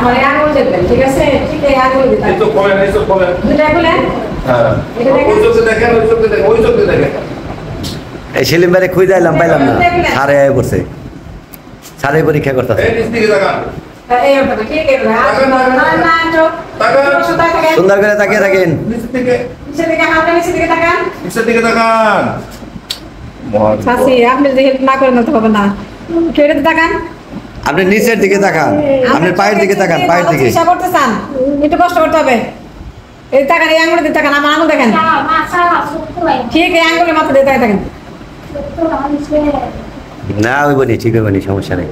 আমার আঙুল দেবেন ঠিক আছে ঠিক আছে আঙুল দিতে এই তো খোলেন দুটা খোলেন হ্যাঁ ওই চোখে দেখেন ওই চোখে দেখেন এই সেলিম ভাইরে খুঁজে আইলাম পাইলাম না সারে আয় করছে সারে পরীক্ষা করতেছে এই নিচ দিকে তাকান এই ওটা ঠিক আছে না না চোখ সুন্দর করে তাকিয়ে থাকেন নিচ থেকে নিচে দিকে তাকান নিচের দিকে তাকান সাসি আপনি যদি হেল্প না করেন তো হবে না কেড়ে তাকান আপনি নিচের দিকে তাকান আপনি পায়ের দিকে তাকান পায়ের দিকে চিকিৎসা করতে চান একটু কষ্ট করতে হবে এই তাকান এই আঙুলে দিয়ে তাকান আমার আঙুল দেখেন ঠিক এই আঙুলের মাথা দিয়ে তাকান না ওই বনি ঠিক হইবনি সমস্যা নেই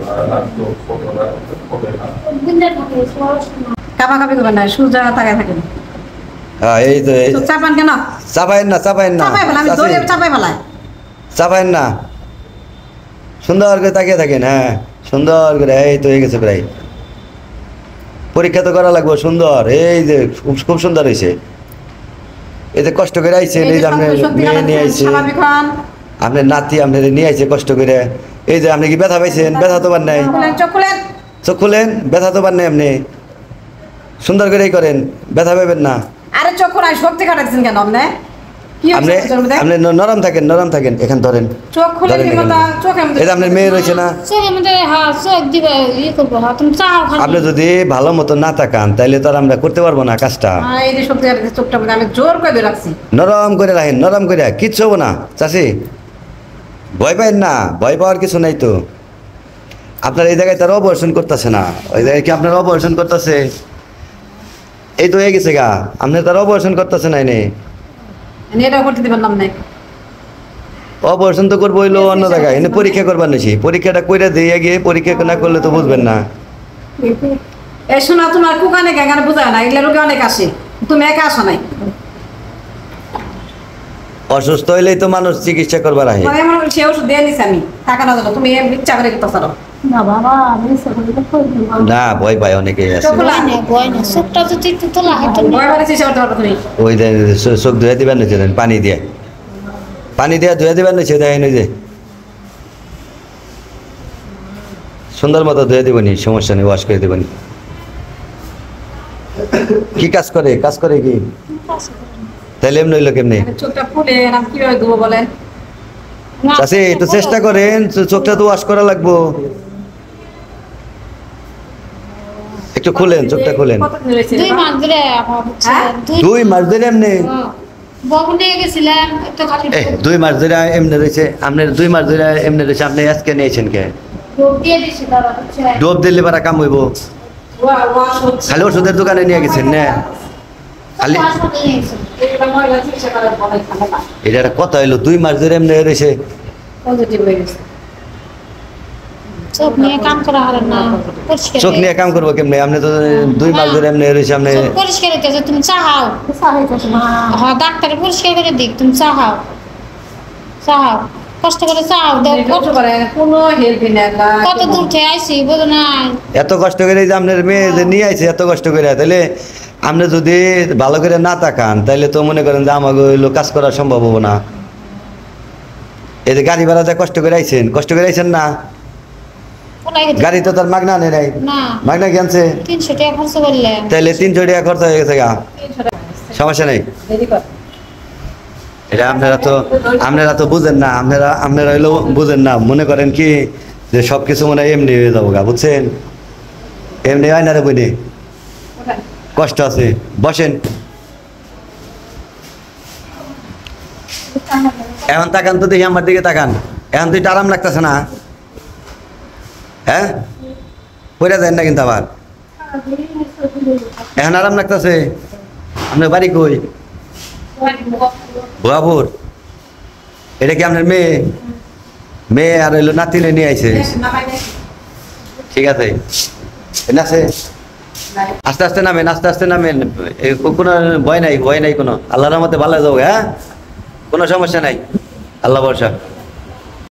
কাপাকাপি করবেন না সোজা তাকায় থাকেন হ্যাঁ এই তো এই চাপান কেন চাপাইন না চাপাই ফেলা আমি দৌড়ে চাপাই ফেলাই চাপাইন না সুন্দর করে তাকিয়ে থাকেন হ্যাঁ সুন্দর করে এই তো হয়ে গেছে প্রায় পরীক্ষা তো করা লাগবে সুন্দর এই যে খুব সুন্দর হয়েছে এই যে কষ্ট করে আইছেন এই যে আপনি মেয়ে নিয়ে আইছে আপনার নাতি আপনার নিয়ে আইছে কষ্ট করে এই যে আপনি কি ব্যথা পাইছেন ব্যথা তো পার নাই চোখ খুলেন ব্যথা তো পার নাই আপনি সুন্দর করেই করেন ব্যথা পাবেন না আরে চোখ খোলাই শক্তি কাটাচ্ছেন কেন আপনি আপনি আপনি নরম থাকেন এখান ধরেন চোখ খুলে কি মত চোখের মধ্যে এই যে আপনার মেয়ে রয়েছে না চোখের মধ্যে হ্যাঁ চোখ দিবে ই করবো হ্যাঁ তুমি চাও আপনি যদি ভালো মতো না তাকান তাহলে তো আর আমরা করতে পারবো না কাজটা এই যে শক্তি কাটাচ্ছে চোখটা মধ্যে আমি জোর করে ধরে রাখছি নরম করে রাখেন নরম করে কিচ্ছু হবো না চাষি ভয় পাইন না ভয় পাওয়ার কিছু নাই তো আপনার এই জায়গায় তার অপারেশন করতেছে না ওই জায়গায় কি আপনার অপারেশন করতেছে এই তো হয়ে গেছে গা আপনি তার অপারেশন করতেছে না এনে এটা করতে দিবেন না আপনি অপারেশন তো করবো হইলো অন্য জায়গায় এনে পরীক্ষা করবার নিছি পরীক্ষাটা করে দিয়ে গিয়ে পরীক্ষা না করলে তো বুঝবেন না এই শোনা তোমার কুকানে কেন বুঝায় না এগুলা রোগী অনেক আসে তুমি একা আসো নাই অসুস্থ হইলেই তো মানুষ চিকিৎসা করবার আহে মানে এমন সে ওষুধ দিয়ে নিছি আমি টাকা না দিলো তুমি ইচ্ছা করে দিতে পারো না বাবা আমি সকলে তো কই দিব না ভয় পায় অনেকেই আছে ভয় না চোখটা যদি একটু তোলা হয়তো ভয় পারে চেষ্টা করতে পারো তুমি ওই যে চোখ ধুয়ে দিবেন নিচে দেন পানি দিয়ে ধুয়ে দিবেন নিচে দেয় যে সুন্দর মতো ধুয়ে দিবনি সমস্যা নেই ওয়াশ করে দিবনি কি কাজ করে কি তাহলে এমনি হইলো কেমনি চোখটা ফুলে আমি কিভাবে দেবো বলেন চাষি একটু চেষ্টা করেন চোখটা তো ওয়াশ করা লাগবো একটু খুলেন চোখটা খুলেন 2 মাস ধরে হ্যাঁ? 2 মাস ধরে এমনি বাবু নিয়ে গেছিলাম তো খালি 2 মাস ধরে এমনি রয়েছে আপনার 2 মাস ধরে এমনি রয়েছে আপনি আজকে নিয়েছেন কে রোগ দিয়ে দিছি তারা হচ্ছে ডোব দিলে পারা কাম হইব খালি ওষুধের দোকানে নিয়ে গেছেন না খালি এটা একটা কথা হইলো 2 মাস ধরে এমনি রয়েছে পজিটিভ হয়ে গেছে চোখ নিয়ে কাম করা হলো না পরিষ্কার চোখ নিয়ে কাম করবো কেমনি আপনি তো 2 মাস ধরে এমনি রয়েছে আপনি চোখ পরিষ্কার হইতেছে তুমি চাও হ্যাঁ ডাক্তার পরিষ্কার করে দিক তুমি চাও কষ্ট করে চাও দাও কষ্ট করে কোনো হেল্পই না কত দূর থেকে আইছি বুঝো না এত কষ্ট করে যে আপনার মেয়ে যে নিয়ে আইছে এত কষ্ট করে তাহলে আপনি যদি ভালো করে না তাকান তাহলে তো মনে করেন যে আমাকে হইলো কাজ করা সম্ভব হবো না এই যে গাড়ি ভাড়া যা কষ্ট করে আইছেন না গাড়ি তো তার মাগনা আনে নাই না মাগনা কি আনছে 300 টাকা খরচ করলে তাহলে 300 টাকা খরচ হয়ে গেছে গা সমস্যা নেই দেরি কর এটা আপনারা তো বুঝেন না আপনারা হইলো বুঝেন না মনে করেন কি যে সব কিছু মনে হয় এমনি হয়ে যাবো গা বুঝছেন এমনি হয় না রে বইনি কষ্ট আছে বসেন এখন তাকান তো দেখি আমার দিকে তাকান এখন তো একটু আরাম লাগতেছে না হ্যাঁ পড়ে যায় না কিন্তু আবার এখন আরাম লাগতেছে আপনার বাড়ি কই ভুয়াপুর এটা কি আপনার মেয়ে আর হইলো নাতিনে নিয়ে আইছে ঠিক আছে আছে আস্তে আস্তে নামেন কোনো ভয় নাই কোনো আল্লাহর রহমতে ভালো যাও হ্যাঁ কোনো সমস্যা নাই আল্লাহ ভরসা